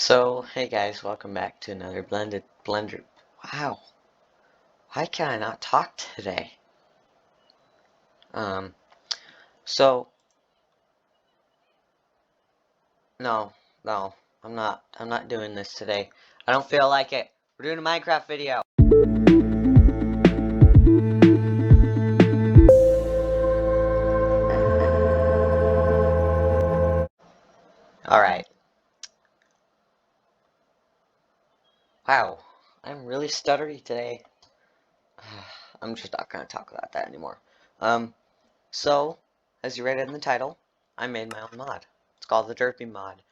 So, hey guys, welcome back to another blended blender. Wow, why can I not talk today? Um, so, no, no, I'm not doing this today. I don't feel like it. We're doing a Minecraft video. Alright. Wow, I'm really stuttery today. I'm just not gonna talk about that anymore. So, as you read in the title, I made my own mod. It's called the Derpy mod.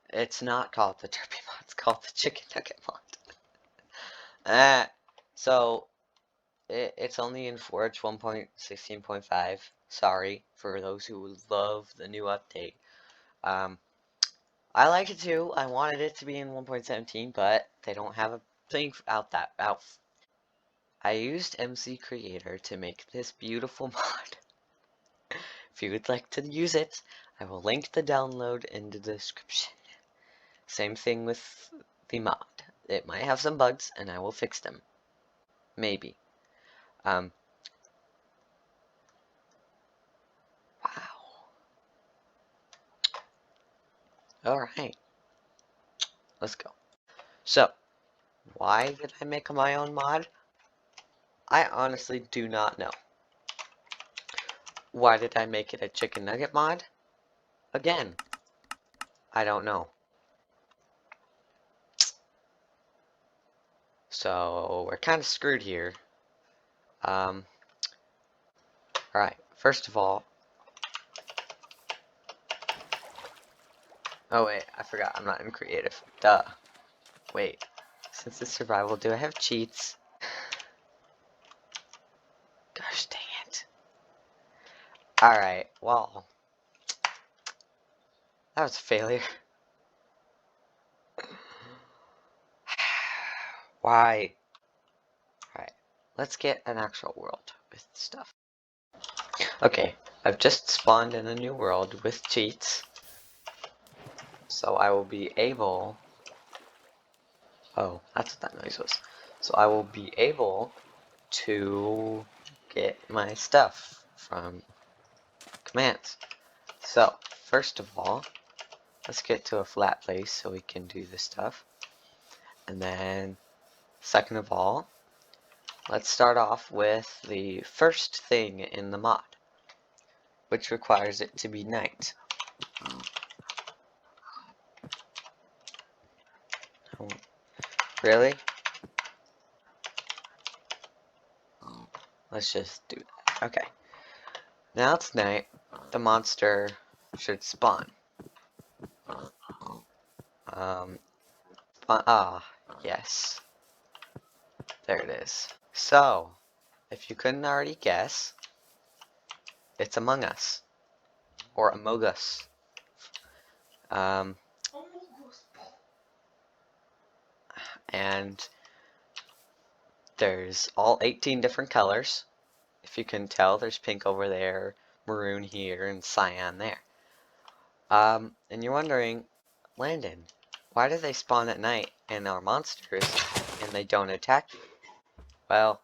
It's not called the Derpy mod, it's called the Chicken Nugget mod. So it's only in Forge 1.16.5. Sorry for those who love the new update. I like it too. I wanted it to be in 1.17, but they don't have a thing out. I used Mcreator to make this beautiful mod. If you would like to use it, I will link the download in the description. Same thing with the mod. It might have some bugs, and I will fix them. Maybe. Wow. Alright. Let's go. So, why did I make my own mod? I honestly do not know. Why did I make it a chicken nugget mod? Again, I don't know. So, we're kind of screwed here. Alright, first of all... Oh wait, I forgot, I'm not in creative. Duh. Wait, since it's survival, do I have cheats? Gosh dang it. Alright, well... That was a failure. Why? Alright, let's get an actual world with stuff. Okay, I've just spawned in a new world with cheats. So I will be able... Oh, that's what that noise was. So I will be able to get my stuff from commands. So, first of all, let's get to a flat place so we can do this stuff. And then, second of all, let's start off with the first thing in the mod, which requires it to be night. Oh, really? Let's just do that. Okay. Now it's night. The monster should spawn. Yes. There it is. So, if you couldn't already guess, it's Among Us. Or Among Us. And there's all 18 different colors. If you can tell, there's pink over there, maroon here, and cyan there. And you're wondering, Landon, why do they spawn at night and are monsters and they don't attack you? Well,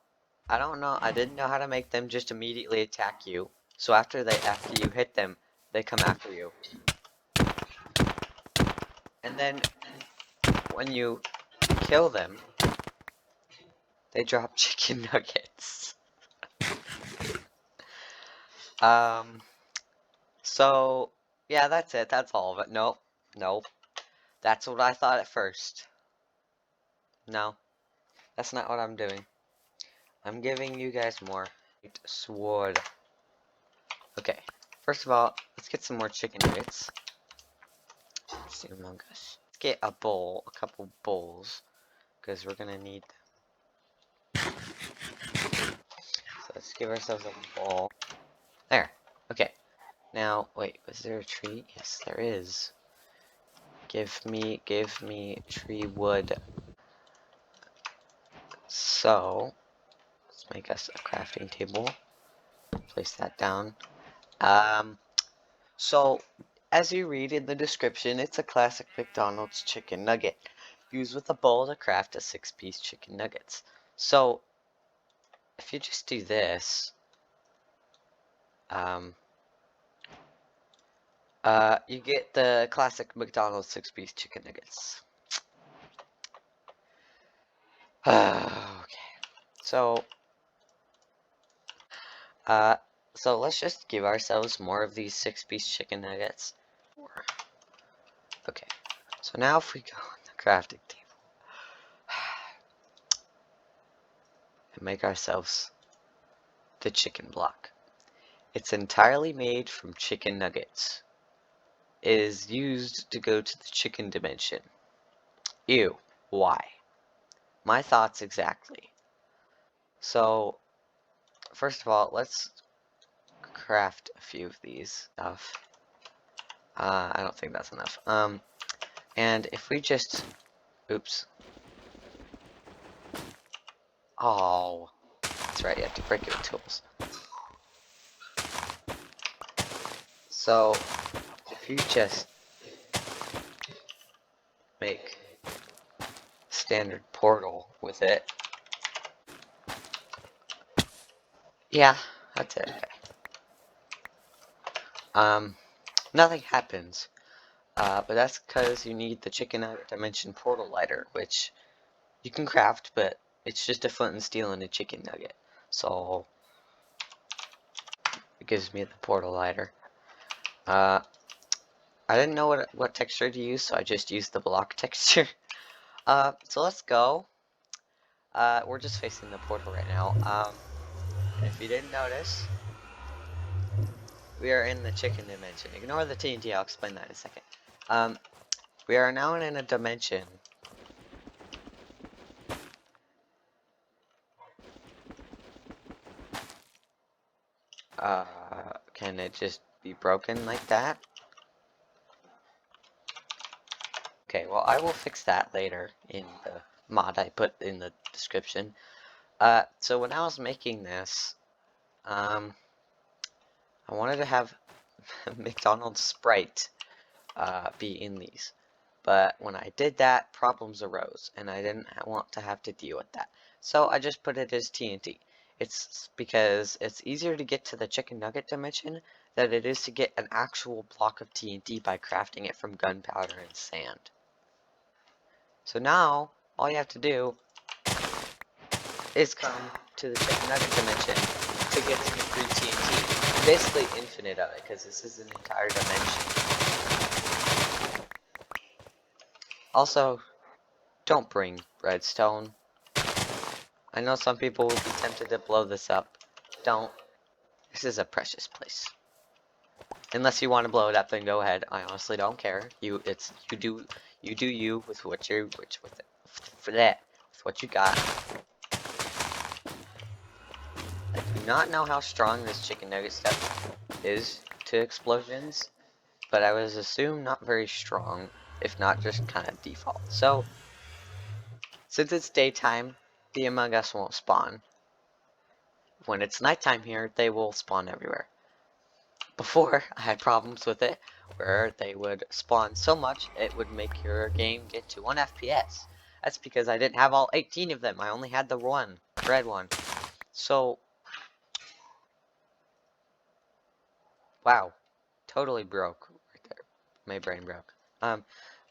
I don't know. I didn't know how to make them just immediately attack you. So after you hit them, they come after you. And then when you kill them, they drop chicken nuggets. So yeah, that's it. That's all of it. Nope. Nope. That's what I thought at first. No. That's not what I'm doing. I'm giving you guys more sword. Okay. First of all, let's get some more chicken nuggets. Let's do Among Us. Let's get a bowl, a couple bowls, because we're gonna need them. So let's give ourselves a bowl. There. Okay. Now, wait, was there a tree? Yes, there is. Give me tree wood. So, let's make us a crafting table. Place that down. So, As you read in the description, it's a classic McDonald's chicken nugget, used with a bowl to craft a 6-piece chicken nuggets. So, if you just do this, you get the classic McDonald's 6-piece chicken nuggets. Okay, so, so let's just give ourselves more of these 6-piece chicken nuggets. Okay, so now if we go on the crafting table and make ourselves the chicken block. It's entirely made from chicken nuggets. It is used to go to the chicken dimension. Ew, why? My thoughts exactly. So, first of all, let's craft a few of these stuff. I don't think that's enough. And if we just, oops. Oh, that's right, you have to break it with tools. So, if you just make standard portal with it. Yeah, that's it. Okay. Nothing happens. But that's because you need the chicken dimension portal lighter, which you can craft, but it's just a flint and steel and a chicken nugget. So it gives me the portal lighter. I didn't know what texture to use, so I just used the block texture. So let's go. We're just facing the portal right now. And if you didn't notice, we are in the chicken dimension. Ignore the TNT, I'll explain that in a second. We are now in a dimension. Can it just be broken like that? Okay, well, I will fix that later in the mod I put in the description. So when I was making this, I wanted to have McDonald's Sprite, be in these. But when I did that, problems arose, and I didn't want to have to deal with that. So I just put it as TNT. It's because it's easier to get to the chicken nugget dimension than it is to get an actual block of TNT by crafting it from gunpowder and sand. So now, all you have to do is come to the chicken nugget dimension to get some free TNT. Basically infinite of it, because this is an entire dimension. Also, don't bring redstone. I know some people will be tempted to blow this up. Don't. This is a precious place. Unless you want to blow it up, then go ahead. I honestly don't care. You do you with what you with what you got. I do not know how strong this chicken nugget stuff is to explosions, but I was assumed not very strong, if not just kind of default. So, since it's daytime, the Among Us won't spawn. When it's nighttime here, they will spawn everywhere. Before, I had problems with it, where they would spawn so much, it would make your game get to 1 FPS. That's because I didn't have all 18 of them, I only had the one, red one. So, wow, totally broke right there. My brain broke.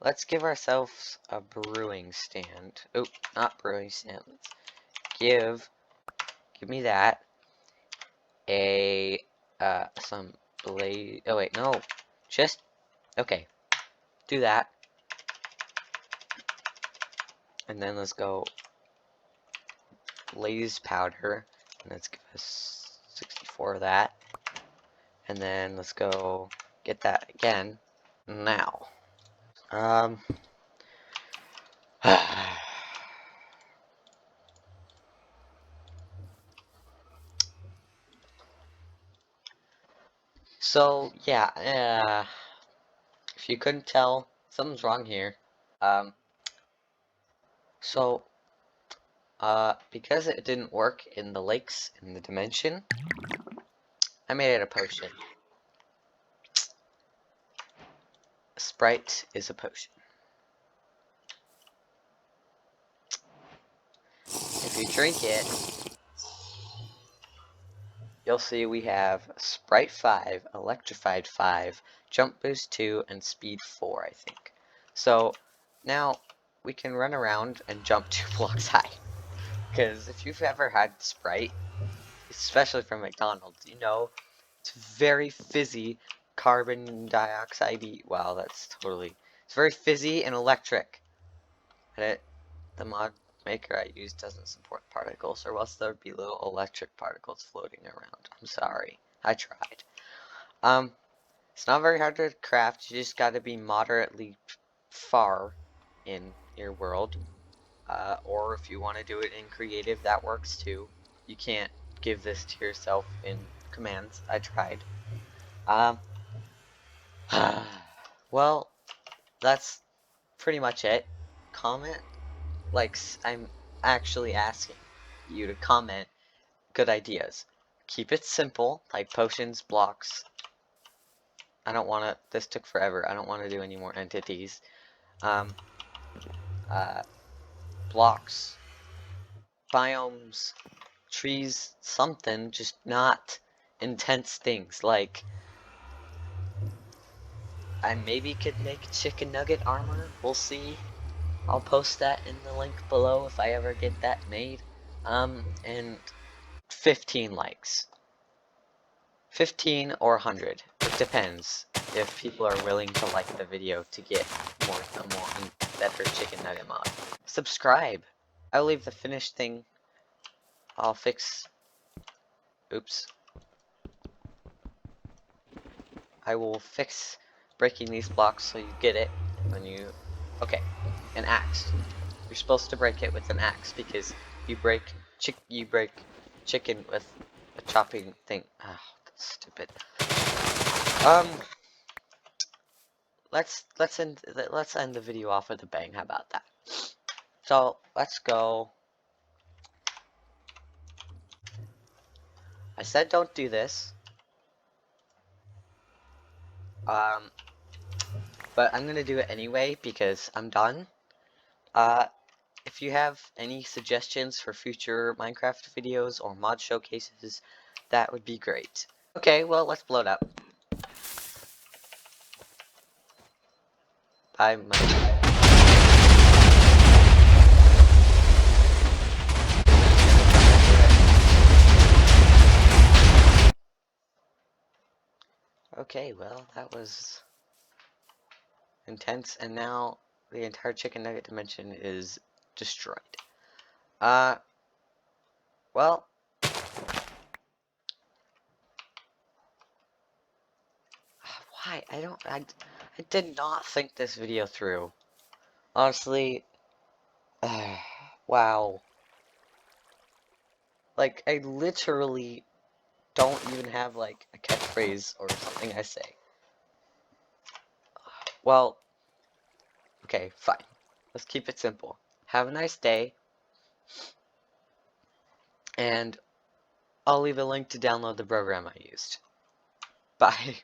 Let's give ourselves a brewing stand. Oh, not brewing stand. Let's give me that. Some blaze. Oh wait, no. Just, okay. Do that. And then let's go blaze powder. And let's give us 64 of that. And then let's go get that again. Now. So, yeah, if you couldn't tell, something's wrong here. So, because it didn't work in the lakes in the dimension, I made it a potion. A Sprite is a potion. If you drink it, you'll see we have Sprite 5, Electrified 5, Jump Boost 2, and Speed 4, I think. So, now, we can run around and jump 2 blocks high. Because if you've ever had Sprite, especially from McDonald's, you know, it's very fizzy, carbon dioxide-y. Wow, that's totally... It's very fizzy and electric. And the mod maker I use doesn't support particles, or else there'd be little electric particles floating around. I'm sorry. I tried. It's not very hard to craft. You just gotta be moderately far in your world. Or if you want to do it in creative, that works too. You can't give this to yourself in commands. I tried. Well, that's pretty much it. Comment, like, I'm actually asking you to comment good ideas. Keep it simple, like potions, blocks. I don't want to, this took forever. I don't want to do any more entities. Blocks, biomes, trees, something, just not intense things. Like, I maybe could make chicken nugget armor. We'll see. I'll post that in the link below if I ever get that made. And 15 likes. 15 or 100. It depends if people are willing to like the video to get more and better chicken nugget mod. Subscribe. I'll leave the finished thing. I'll fix... Oops. I will fix breaking these blocks so you get it when you... Okay, an axe. You're supposed to break it with an axe because you break chicken with a chopping thing. Oh, that's stupid. Let's end the video off with a bang. How about that? So let's go. I said don't do this. But I'm gonna do it anyway because I'm done. If you have any suggestions for future Minecraft videos or mod showcases, that would be great. Okay, well, let's blow it up. Bye, Okay, well, that was intense, and now the entire chicken nugget dimension is destroyed. Well, why? I did not think this video through. Honestly, wow. Like, I literally don't even have, like, a catchphrase or something I say. Well, okay, fine. Let's keep it simple. Have a nice day. And I'll leave a link to download the program I used. Bye.